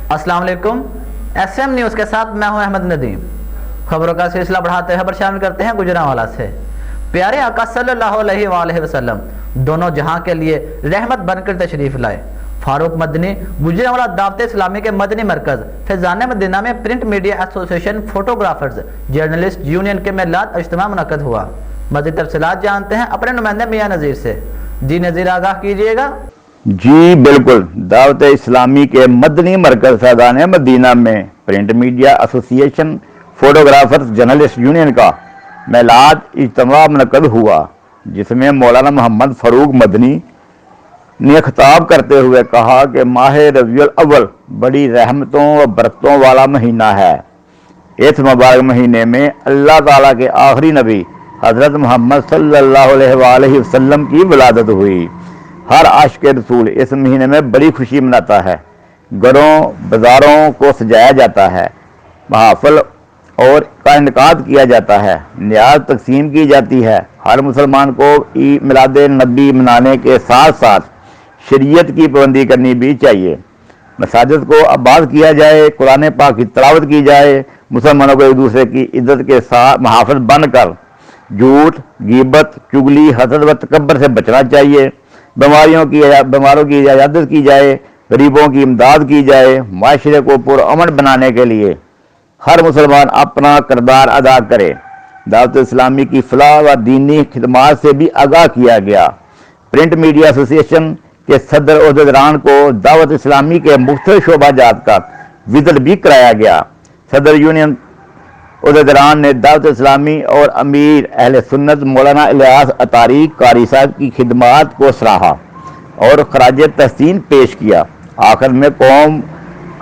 अस्सलाम वालेकुम। SM news के साथ मैं हूं अहमद नदीम। खबरों का सिलसिला बढ़ाते हैं, खबर शामिल करते हैं गुजरांवाला से। प्यारे आका सल्लल्लाहु अलैहि वसल्लम दोनों जहां के लिए रहमत बनकर तशरीफ लाए। फारूक मदनी गुजरांवाला दावत इस्लामी के मदनी मरकज फैजान मदीना में print media association photographers journalist union के मिलाद इज्तिमा मुनक्कद हुआ। मज़ीद तफसीलात जानते हैं अपने नुमाइंदे मियां नज़ीर से। जी नज़ीर, आगाह कीजिएगा। जी बिल्कुल, दावत इस्लामी के मदनी मरकज फैजान मदीना में print media association photographers journalist union का मिलाद इज्तिमा मुनक्कद हुआ, जिसमें मौलाना मोहम्मद फारूक मदनी ने खिताब करते हुए कहा कि माह रबीउल अव्वल बड़ी रहमतों व बरकतों वाला महीना है। इस मुबारक महीने में अल्लाह ताला के आखिरी नबी हज़रत मोहम्मद सल्लल्लाहु अलैहि वसल्लम की विलादत हुई। हर आशिक रसूल इस महीने में बड़ी खुशी मनाता है। घरों बाज़ारों को सजाया जाता है, महफिल और का इनकाद किया जाता है, नियाज तकसीम की जाती है। हर मुसलमान को ईद मिलाद नबी मनाने के साथ साथ शरीयत की पाबंदी करनी भी चाहिए। मसाजिद को आबाद किया जाए, कुरान पाक की तिलावत की जाए। मुसलमानों को एक दूसरे की इज्जत के साथ महाफिज बनकर झूठ, गिबत, चुगली, हसद व तकब्बर से बचना चाहिए। बीमारों की इजाज़त की जाए, गरीबों की इमदाद की जाए। माशरे को पुरअमन बनाने के लिए हर मुसलमान अपना किरदार अदा करे। दावत इस्लामी की फलाह व दीनी खिदमात से भी आगाह किया गया। प्रिंट मीडिया एसोसिएशन के सदर ओहदेदारान को दावत इस्लामी के मुख्तलिफ शोबाजात का विजिट भी कराया गया। सदर यूनियन ओहदेदारान ने दावत इस्लामी और अमीर अहले सुन्नत मौलाना इलियास अतारी कारी साहब की खिदमात को सराहा और खराज तहसीन पेश किया। आखिर में कौम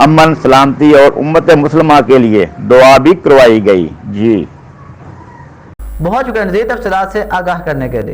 अमन, सलामती और उम्मत मुसलमा के लिए दुआ भी करवाई गई। जी बहुत शुक्रिया नज़ीर, तफसीलात से आगाह करने के लिए।